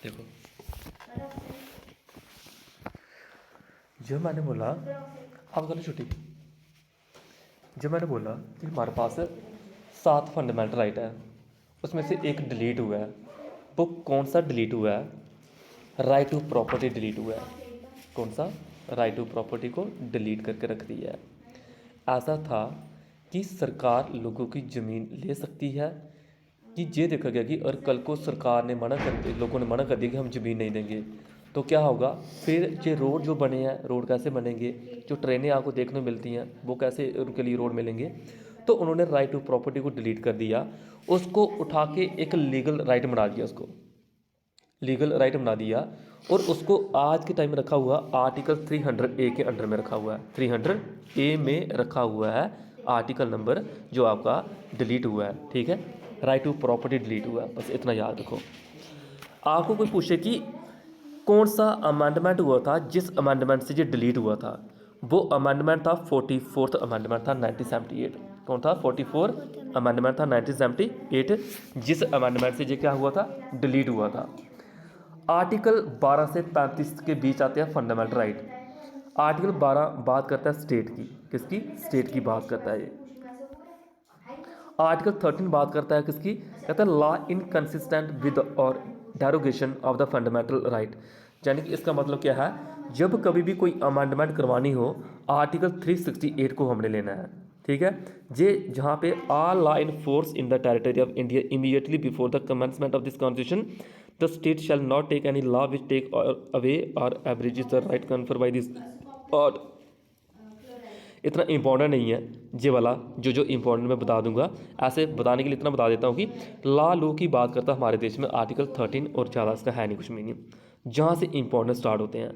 देखो, जब मैंने बोला आप करो छुट्टी, जब मैंने बोला कि हमारे पास 7 फंडामेंटल राइट है, उसमें से एक डिलीट हुआ है। वो कौन सा डिलीट हुआ है? राइट टू प्रॉपर्टी डिलीट हुआ है। कौन सा? राइट टू प्रॉपर्टी को डिलीट करके रख दिया है। ऐसा था कि सरकार लोगों की ज़मीन ले सकती है, कि ये देखा गया कि और कल को सरकार ने मना कर दिया, लोगों ने मना कर दिया कि हम ज़मीन नहीं देंगे, तो क्या होगा? फिर ये रोड जो बने हैं, रोड कैसे बनेंगे? जो ट्रेनें आपको देखने को मिलती हैं वो कैसे उनके लिए रोड मिलेंगे? तो उन्होंने राइट टू प्रॉपर्टी को डिलीट कर दिया, उसको उठा के एक लीगल राइट बना दिया, उसको लीगल राइट बना दिया। और उसको आज के टाइम में रखा हुआ आर्टिकल 300A के अंडर में रखा हुआ है। 300A में रखा हुआ है आर्टिकल नंबर जो आपका डिलीट हुआ है। ठीक है, राइट टू प्रॉपर्टी डिलीट हुआ है, बस इतना याद रखो। आपको कोई पूछे कि कौन सा अमेंडमेंट हुआ था जिस अमेंडमेंट से ये डिलीट हुआ था, वो अमेंडमेंट था 44th अमेंडमेंट था 1978। कौन था? 44th अमेंडमेंट था 1978, जिस अमेंडमेंट से ये क्या हुआ था? डिलीट हुआ था। आर्टिकल 12 से 35 के बीच आते हैं फंडामेंटल राइट। आर्टिकल 12 बात करता है स्टेट की, किसकी? स्टेट की बात करता है ये। आर्टिकल 13 बात करता है किसकी? कहता है लॉ इनकंसिस्टेंट विद और derogation of the fundamental right. यानी कि इसका मतलब क्या है? जब कभी भी कोई अमेंडमेंट करवानी हो, आर्टिकल 368 को हमने लेना है। ठीक है, जे जहाँ पे all law in force in the territory of India immediately before the commencement of this constitution the state shall not take any law which take away और abridges the right conferred by this और इतना important नहीं है ये वाला, जो important मैं बता दूंगा। ऐसे बताने के लिए इतना बता देता हूँ कि लॉ की बात करता है हमारे देश में आर्टिकल 13, और ज़्यादा इसका है नहीं, कुछ मीनिंग जहाँ से इंपॉर्टेंट स्टार्ट होते हैं।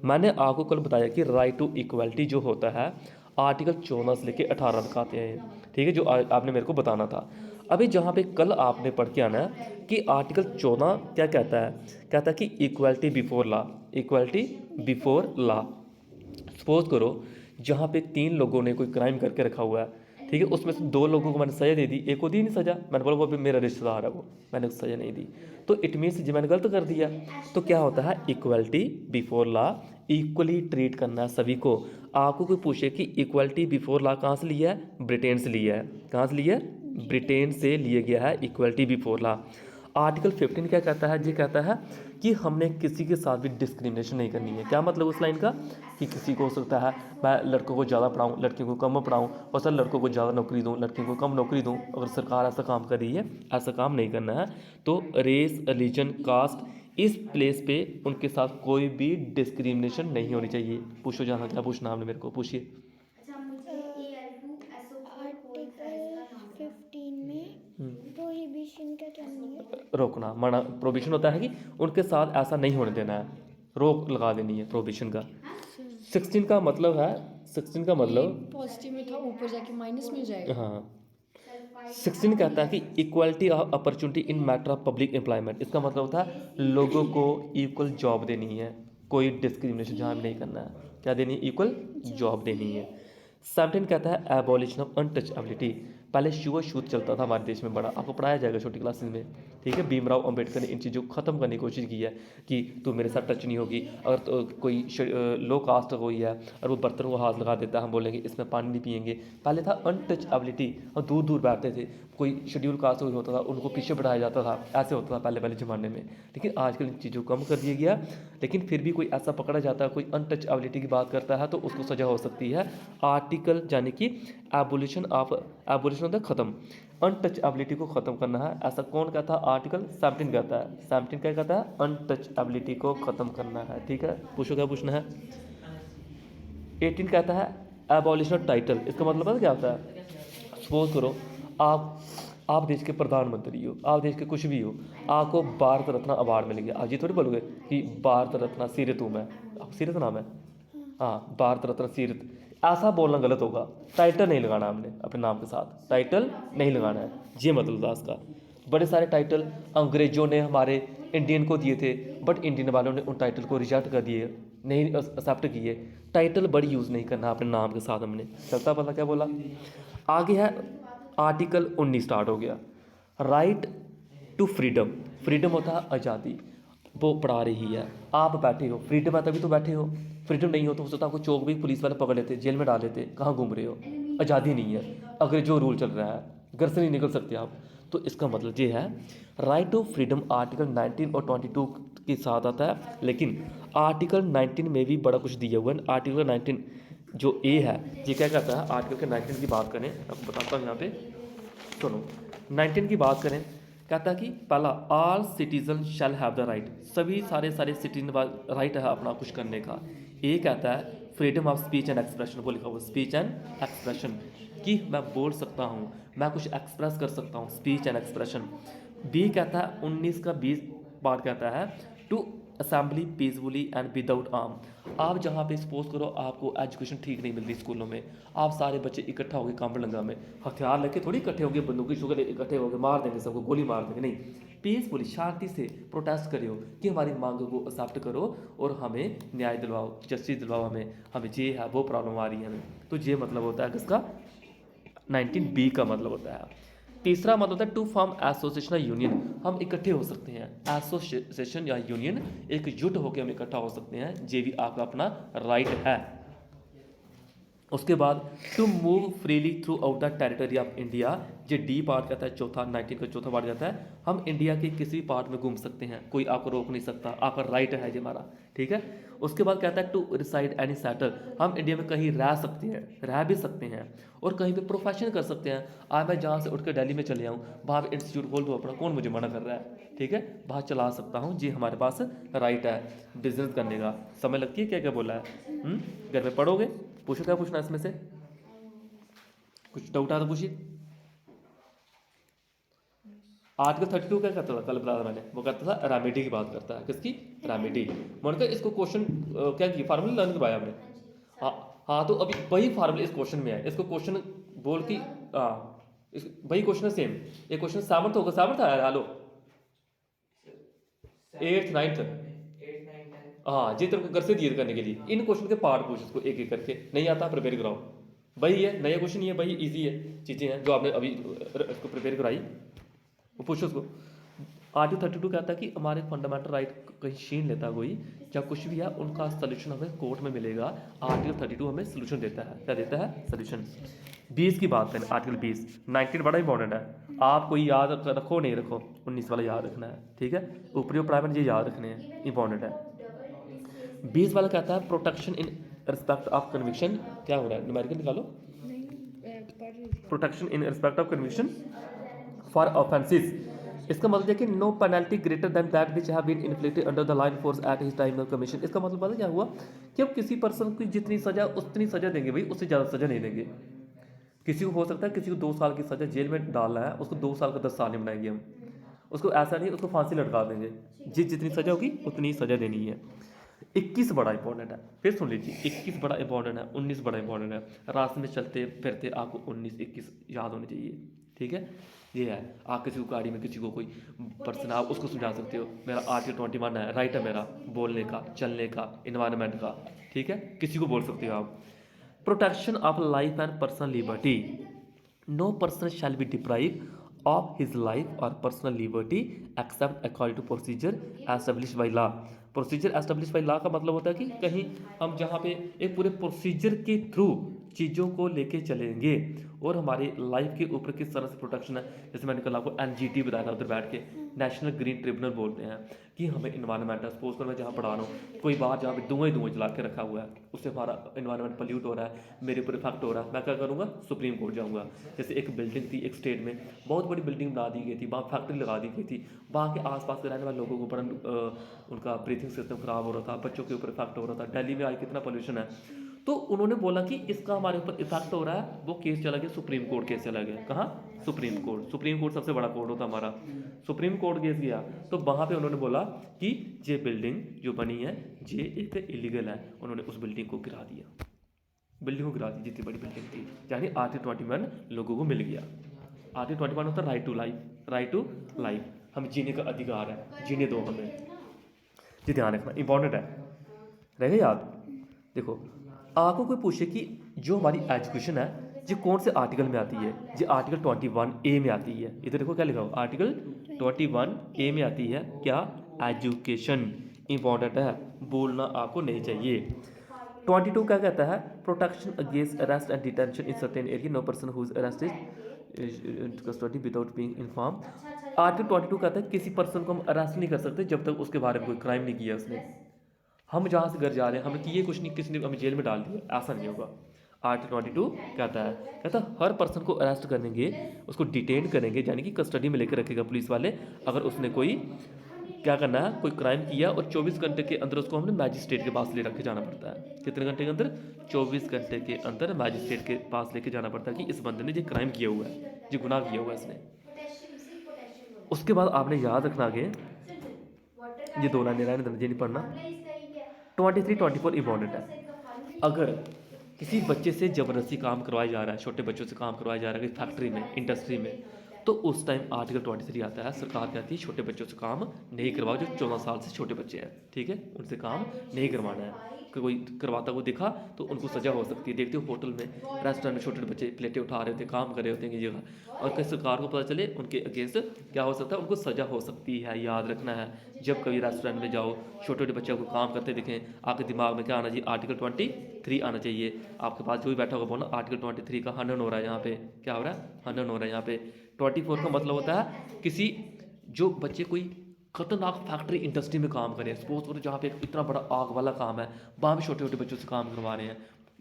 मैंने आपको कल बताया कि राइट टू इक्वलिटी जो होता है आर्टिकल 14 से लेकर 18 तक आते हैं। ठीक है, जो आपने मेरे को बताना था। अभी जहाँ पे कल आपने पढ़ के आना है कि आर्टिकल 14 क्या कहता है? कहता है कि equality before law, equality before law. Suppose करो जहाँ पे 3 लोगों ने कोई क्राइम करके रखा हुआ है, ठीक है, उसमें से 2 लोगों को मैंने सज़ा दे दी, एक को दी नहीं सज़ा, मैंने बोला वो भी मेरा रिश्तेदार है, वो मैंने उसको सज़ा नहीं दी, तो इट मीन्स जी मैंने गलत कर दिया। तो क्या होता है? Equality before law, equally treat करना है सभी को। आपको कोई पूछे कि इक्वलिटी बिफोर लॉ कहाँ से लिया है? ब्रिटेन से लिया है। कहाँ से लिया है? ब्रिटेन से लिया गया है इक्वलिटी बिफोर लॉ। आर्टिकल 15 क्या कहता है? ये कहता है कि हमने किसी के साथ भी डिस्क्रिमिनेशन नहीं करनी है। क्या मतलब उस लाइन का? कि किसी को हो सकता है मैं लड़कों को ज़्यादा पढ़ाऊँ, लड़कियों को कम पढ़ाऊँ, और सर लड़कों को ज़्यादा नौकरी दूँ, लड़कियों को कम नौकरी दूँ। अगर सरकार ऐसा काम कर रही है, ऐसा काम नहीं करना है। तो रेस, रिलीजन, कास्ट, इस प्लेस पे उनके साथ कोई भी डिस्क्रिमिनेशन नहीं होनी चाहिए। पूछो जहाँ क्या पूछना आपने मेरे को, पूछिए। आर्टिकल 15 में प्रोहिबिशन का क्या मीनिंग है? रोकना, मना, प्रोहिबिशन होता है कि उनके साथ ऐसा नहीं होने देना है, रोक लगा देनी है प्रोहिबिशन का। अच्छा, 16 का मतलब है, 16 का ये मतलब, पॉजिटिव में था, ऊपर जाके माइनस में जाएगा। हाँ, 16 कहता है कि equality of opportunity in matter of public employment. इसका मतलब होता है लोगों को इक्वल जॉब देनी है, कोई डिस्क्रिमिनेशन जहाँ भी नहीं करना है। क्या देनी है? इक्वल जॉब देनी है। 17 कहता है एबॉलिशन ऑफ अनटचेबिलिटी। पहले छुआछूत चलता था हमारे देश में बड़ा, आपको पढ़ाया जाएगा छोटी क्लासेस में। ठीक है, भीमराव अंबेडकर ने इन चीज़ों को ख़त्म करने की कोशिश की है कि तू मेरे साथ टच नहीं होगी। अगर तो कोई लो कास्ट कोई है और वो बर्तन को हाथ लगा देता है, हम बोलेंगे इसमें पानी नहीं पियेंगे। पहले था अनटचेबिलिटी, हम दूर दूर बैठते थे, कोई शेड्यूल कास्ट कोई होता था उनको पीछे बढ़ाया जाता था, ऐसे होता था पहले पहले ज़माने में। लेकिन आजकल इन चीज़ों को कम कर दिया गया। लेकिन फिर भी कोई ऐसा पकड़ा जाता है, कोई अनटचेबिलिटी की बात करता है, तो उसको सज़ा हो सकती है आर्टिकल, यानी कि एबोलिशन ऑफ, एबोलिशन होता है ख़त्म, अनटचेबिलिटी को ख़त्म करना है। ऐसा कौन कहता है? आर्टिकल 17 कहता है। 17 क्या कहता है? अनटचेबिलिटी को ख़त्म करना है। ठीक है, पूछो क्या पूछना है। 18 कहता है एबॉलिशन ऑफ टाइटल। इसका मतलब पता क्या होता है? सपोज करो आप देश के प्रधानमंत्री हो, आप देश के कुछ भी हो, आपको भारत रत्न अवार्ड मिल गया, आप ये थोड़ी बोलोगे कि भारत रत्न सीरत हूँ मैं, आप सीरत नाम है, हाँ, भारत रत्न सीरत, ऐसा बोलना गलत होगा। टाइटल नहीं लगाना हमने अपने नाम के साथ, टाइटल नहीं लगाना है, ये मतलब था इसका। बड़े सारे टाइटल अंग्रेजों ने हमारे इंडियन को दिए थे, बट इंडियन वालों ने उन टाइटल को रिजेक्ट कर दिए, नहीं एक्सेप्ट किए। टाइटल बड़ी यूज़ नहीं करना अपने नाम के साथ हमने। चलता पता क्या बोला? आगे है आर्टिकल 19 स्टार्ट हो गया, राइट टू फ्रीडम। फ्रीडम होता है आज़ादी। वो पढ़ा रही है, आप बैठे हो, फ्रीडम है तभी तो बैठे हो। फ्रीडम नहीं हो तो हो सकता है आपको चौक भी पुलिस वाले पकड़ लेते, जेल में डाल लेते, कहाँ घूम रहे हो, आज़ादी नहीं है, अगर जो रूल चल रहा है घर से नहीं निकल सकते आप। तो इसका मतलब ये है राइट टू फ्रीडम आर्टिकल 19 और 22 के साथ आता है, लेकिन आर्टिकल 19 में भी बड़ा कुछ दिया हुआ है। आर्टिकल 19 जो ए है ये क्या कहता है, आर्टिकल के 19 की बात करें, आपको बताता हूँ यहाँ पे सुनो। 19 की बात करें, कहता है कि पहला all citizen shall have the right, सभी सारे सिटीजन राइट है अपना कुछ करने का। ए कहता है freedom of speech and expression, वो लिखा हुआ स्पीच एंड एक्सप्रेशन, कि मैं बोल सकता हूँ, मैं कुछ एक्सप्रेस कर सकता हूँ, स्पीच एंड एक्सप्रेशन। बी कहता है 19 का 20 पार्ट कहता है to assembly peacefully and without arm. आप जहाँ पे सपोज करो आपको एजुकेशन ठीक नहीं मिलती स्कूलों में, आप सारे बच्चे इकट्ठा हो गए कांपड़लंगा में, हथियार लेके थोड़ी इकट्ठे होंगे, बंदूकी शुगर इकट्ठे होकर मार देंगे सबको, गोली मार देंगे, नहीं, पीसफुली शांति से प्रोटेस्ट करियो कि हमारी मांगों को एक्सेप्ट करो और हमें न्याय दिलवाओ, जस्टिस दिलवाओ, हमें ये है वो प्रॉब्लम आ रही है हमें। तो ये मतलब होता है किसका, 19B का मतलब होता है। तीसरा मतलब होता है टू फॉर्म एसोसिएशन या यूनियन, हम इकट्ठे हो सकते हैं, एसोसिएशन या यूनियन एकजुट होकर हम इकट्ठा हो सकते हैं, ये भी आपका अपना राइट है। उसके बाद to move freely throughout the territory of India, ये डी पार्ट कहता है चौथा, 19 का चौथा पार्ट कहता है हम इंडिया के किसी पार्ट में घूम सकते हैं, कोई आपको रोक नहीं सकता, आपका राइट है ये हमारा, ठीक है। उसके बाद कहता है टू रिसाइड एनी सेटल, हम इंडिया में कहीं रह सकते हैं, रह भी सकते हैं और कहीं पे प्रोफेशन कर सकते हैं। आज मैं जहाँ से उठ कर दिल्ली में चले आऊँ, वहाँ पे इंस्टीट्यूट खोल दो अपना, कौन मुझे मना कर रहा है, ठीक है, वहाँ चला सकता हूँ, जी हमारे पास राइट है बिजनेस करने का। समय लगती है क्या क्या बोला है, घर में पढ़ोगे, पूछो क्या पूछना है इसमें से, कुछ डाउट आता पूछिए। आर्टिकल 32 क्या करता था, कल बताया था मैंने, वो करता था रेमेडी की बात करता है, किसकी, रेमेडी। मैंने कहा इसको क्वेश्चन क्या की फार्मूला लर्न करवाया हमने, हाँ हाँ, तो अभी वही फार्मूला इस क्वेश्चन में है, इसको क्वेश्चन बोल की, हाँ वही क्वेश्चन है सेम। ये क्वेश्चन 7th होगा, 7th आया, हेलो 8th 9th, हाँ जी, तेरे को घर से दिए करने के लिए इन क्वेश्चन के पार्ट पूछ, इसको एक एक करके, नहीं आता प्रिपेयर कराओ, वही है, नया क्वेश्चन ही है, वही इजी है, चीज़ें हैं जो आपने अभी इसको प्रिपेयर कराई, वो पूछो उसको। आर्टिकल 32 कहता है कि हमारे फंडामेंटल राइट कहीं छीन लेता है कोई, या कुछ भी है उनका सोल्यूशन हमें कोर्ट में मिलेगा। आर्टिकल 32 हमें सोल्यूशन देता है, क्या देता है, सोल्यूशन। 20 की बात करें, आर्टिकल 20, 19 बड़ा इंपॉर्टेंट है, आप कोई याद रखो नहीं रखो, 19 वाला याद रखना है, ठीक है, ऊपरी प्राइवेट ये याद रखने हैं, इंपॉर्टेंट है। 20 वाला कहता है protection in respect of conviction, क्या हो रहा है, न्यूमेरिकल निकालो, protection in respect of conviction for offences. इसका मतलब है कि no penalty greater than that which have been inflicted under the line force at his time of commission. इसका मतलब पता क्या हुआ कि अब किसी पर्सन की जितनी सजा उतनी सजा देंगे भाई, उससे ज़्यादा सजा नहीं देंगे। किसी को हो सकता है किसी को 2 साल की सजा जेल में डालना है, उसको 2 साल का 10 साल नहीं बनाएंगे हम, उसको ऐसा नहीं, उसको फांसी लटका देंगे, जितनी सजा होगी उतनी सजा देनी है। 21 बड़ा इंपॉर्टेंट है, फिर सुन लीजिए, 21 बड़ा इंपॉर्टेंट है, 19 बड़ा इंपॉर्टेंट है। रास्ते में चलते फिरते आपको 19 21 याद होने चाहिए, ठीक है। ये है, आप किसी को गाड़ी में किसी को कोई पर्सन आप उसको समझा सकते हो, मेरा आर्टिकल 21 है, राइट है मेरा बोलने का, चलने का, इन्वायरमेंट का, ठीक है, किसी को बोल सकते हो आप। Protection of life and personal liberty, no person shall be deprive of his life और personal liberty except according to procedure establish by law. Procedure establish by law का मतलब होता है कि कहीं हम जहाँ पे एक पूरे प्रोसीजर के थ्रू चीज़ों को लेके चलेंगे और हमारी लाइफ के ऊपर किस तरह से प्रोटेक्शन है। जैसे मैंने कल आपको NGT बताया था उधर बैठ के, नेशनल ग्रीन ट्रिब्यूनल बोलते हैं कि हमें इन्वायरमेंट है, सपोज कर मैं जहाँ पढ़ा रहा हूँ, कोई बाहर जहाँ पे धुआं ही धुआं जला के रखा हुआ है, उससे हमारा इन्वायरमेंट पोल्यूट हो रहा है, मेरे ऊपर इफेक्ट हो रहा है, मैं क्या करूँगा, सुप्रीम कोर्ट जाऊँगा। जैसे एक बिल्डिंग थी एक स्टेट में, बहुत बड़ी बिल्डिंग बना दी गई थी, वहाँ फैक्ट्री लगा दी गई थी, वहाँ के आसपास के रहने वाले लोगों को ऊपर उनका ब्रीथिंग सिस्टम खराब हो रहा था, बच्चों के ऊपर इफेक्ट हो रहा था, दिल्ली में आज कितना पोल्यूशन है। तो उन्होंने बोला कि इसका हमारे ऊपर इफेक्ट हो रहा है, वो केस चला गया सुप्रीम कोर्ट, केस चला गया, कहाँ, सुप्रीम कोर्ट। सुप्रीम कोर्ट सबसे बड़ा कोर्ट होता हमारा, सुप्रीम कोर्ट केस गया, तो वहाँ पे उन्होंने बोला कि ये बिल्डिंग जो बनी है ये एक इलीगल है, उन्होंने उस बिल्डिंग को गिरा दिया, बिल्डिंग को गिरा दी जितनी बड़ी बिल्डिंग थी, यानी आर्टिकल 21 लोगों को मिल गया। आर्टिकल 21 होता है right to life, right to life, हम जीने का अधिकार है, जीने दो हमें, जी ध्यान रखना इंपॉर्टेंट है, रहेगा याद। देखो आपको कोई पूछे कि जो हमारी एजुकेशन है ये कौन से आर्टिकल में आती है, ये आर्टिकल 21A में आती है, इधर देखो क्या लिखा हो, आर्टिकल 21A में आती है, क्या, एजुकेशन इंपॉर्टेंट है, बोलना आपको नहीं चाहिए। 22 क्या कहता है, protection against arrest and detention in certain area, no person who is arrested custody without being inform. Article 22 कहता है किसी पर्सन को हम अरेस्ट नहीं कर सकते जब तक उसके बारे में कोई क्राइम नहीं किया उसने। हम जहाँ से घर जा रहे हैं, हमने किए कुछ नहीं, किसी ने हमें जेल में डाल दिया, ऐसा नहीं होगा। आर्टिकल 22 कहता है हर पर्सन को अरेस्ट करेंगे, उसको डिटेन करेंगे, यानी कि कस्टडी में लेकर रखेगा पुलिस वाले, अगर उसने कोई क्या करना है, कोई क्राइम किया, और 24 घंटे के अंदर उसको हमने मैजिस्ट्रेट के पास ले रख के जाना पड़ता है। कितने घंटे के अंदर? 24 घंटे के अंदर मैजिस्ट्रेट के पास लेके जाना पड़ता है कि इस बंदे ने जो क्राइम किया हुआ है, जो गुनाह किया हुआ है इसने। उसके बाद आपने याद रखना आगे, ये 2 लाइन नहीं पढ़ना। 23, 24 इंपॉर्टेंट है। अगर किसी बच्चे से ज़बरदस्ती काम करवाया जा रहा है, छोटे बच्चों से काम करवाया जा रहा है किसी फैक्ट्री में, इंडस्ट्री में, तो उस टाइम आर्टिकल 23 आता है, सरकार कहती है छोटे बच्चों से काम नहीं करवाओ, जो 14 साल से छोटे बच्चे हैं, ठीक है, उनसे काम नहीं करवाना है। कोई करवाता हुआ दिखा तो उनको सज़ा हो सकती है। देखते हो होटल में, रेस्टोरेंट में छोटे बच्चे प्लेटें उठा रहे होते हैं, काम कर रहे होते हैं जगह, और कहीं सरकार को पता चले, उनके अगेंस्ट क्या हो सकता है, उनको सज़ा हो सकती है। याद रखना है, जब कभी रेस्टोरेंट में जाओ, छोटे छोटे बच्चों को काम करते दिखें, आपके दिमाग में क्या आना चाहिए, आर्टिकल 23 आना चाहिए। आपके पास जो भी बैठा होगा बोलना आर्टिकल 23 का हनन हो रहा है, यहाँ पे क्या हो रहा है, हनन हो रहा है यहाँ पे। 24 का मतलब होता है किसी जो बच्चे कोई खतरनाक फैक्ट्री इंडस्ट्री में काम करें, सपोज करो जहाँ पे इतना बड़ा आग वाला काम है, वहाँ भी छोटे छोटे बच्चों से काम करवा रहे हैं,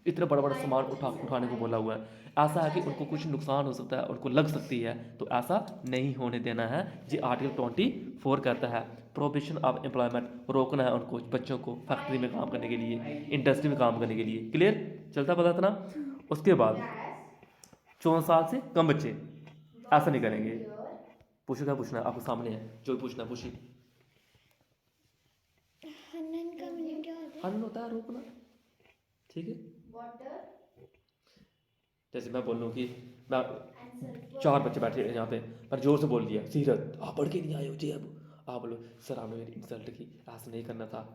इतना बड़ा बड़ा सामान उठाने को बोला हुआ है, ऐसा है कि उनको कुछ नुकसान हो सकता है, उनको लग सकती है, तो ऐसा नहीं होने देना है। जी आर्टिकल 24 कहता है प्रोहिबिशन ऑफ एम्प्लॉयमेंट, रोकना है उनको, बच्चों को फैक्ट्री में काम करने के लिए, इंडस्ट्री में काम करने के लिए। क्लियर चलता पता था ना। उसके बाद 14 साल से कम बच्चे ऐसा नहीं करेंगे। पूछो क्या पूछना है, आपके सामने है, जो भी पूछना पूछिए। हनन का मीनिंग क्या होता है? हनन होता है रोकना, ठीक है। जैसे मैं बोल लूँ कि मैं 4 बच्चे बैठे हैं यहाँ पे, पर जोर से बोल दिया, सीरत आप पढ़ के नहीं आए हो जी, अब आप बोलो सर आपने मेरी इंसल्ट की, ऐसा नहीं करना था,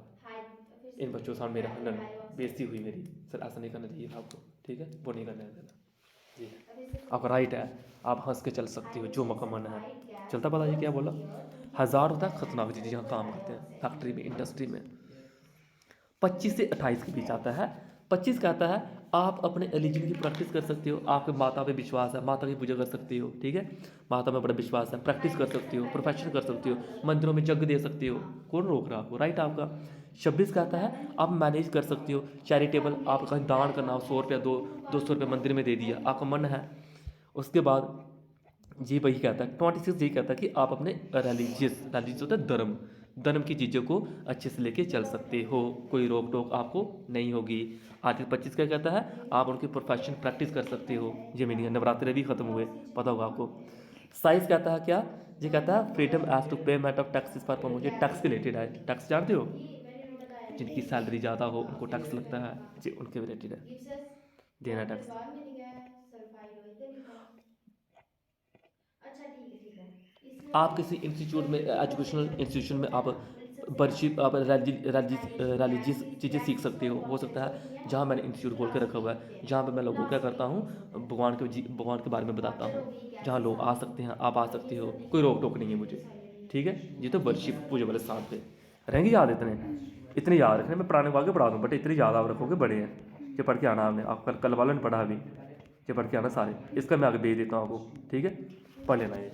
इन बच्चों के सामने मेरा हनन, बेइज्जती हुई मेरी, सर ऐसा नहीं करना चाहिए था आपको, ठीक है, वो नहीं करना है देना जी। आपका राइट है, आप हंस के चल सकती हो, जो मौका मन है। चलता पता जी क्या बोला, 1000 होता है खतरनाक चीज़ जहाँ काम करते हैं, फैक्ट्री में, इंडस्ट्री में। 25 से 28 के बीच आता है। 25 कहता है आप अपने रिलीजन की प्रैक्टिस कर सकते हो, आपके माता पे विश्वास है, माता की पूजा कर सकते हो, ठीक है, माता में बड़ा विश्वास है, प्रैक्टिस कर सकते हो, प्रोफेशन कर सकते हो, मंदिरों में यज्ञ दे सकते हो, कौन रोक रहा है आपको, राइट आपका। 26 कहता है आप मैनेज कर सकते हो, चैरिटेबल, आप कहीं दान करना हो, 100 रुपया 200 रुपये मंदिर में दे दिया, आपका मन है। उसके बाद जी वही कहता है 26 यही कहता है कि आप अपने रिलीजियस होता है धर्म की चीज़ों को अच्छे से लेके चल सकते हो, कोई रोक टोक आपको नहीं होगी। आर्टिकल 25 क्या कहता है, आप उनकी प्रोफेशन प्रैक्टिस कर सकते हो, ये मीनिंग है। नवरात्रे भी खत्म हुए, पता होगा आपको। साइंस कहता है क्या, ये कहता है freedom as to payment of taxes for promotion, tax के रिलेटेड है। टैक्स जानते हो, जिनकी सैलरी ज़्यादा हो उनको टैक्स लगता है, जी उनके रिलेटेड है, देना टैक्स। आप किसी इंस्टीट्यूट में, एजुकेशनल इंस्टीट्यूशन में आप वर्शिप, आप रिलीजियस चीज़ें सीख सकते हो सकता है जहाँ मैंने इंस्टीट्यूट खोल के रखा हुआ है, जहाँ पे मैं लोगों को क्या करता हूँ, भगवान के बारे में बताता हूँ, जहाँ लोग आ सकते हैं, आप आ सकते हो, कोई रोक टोक नहीं है मुझे, ठीक है। ये तो वर्शिप पूजा वाले स्थान पे रहेंगे, याद इतने याद रखने, मैं पुराने वाक्य पढ़ा दूँ, बट इतने याद आप रखोगे, बड़े हैं, ये पढ़ के आना आपने, आप कल वालों ने पढ़ा अभी, ये पढ़ के आना सारे, इसका मैं आगे भेज देता हूँ आपको, ठीक है, पढ़ लेना ये।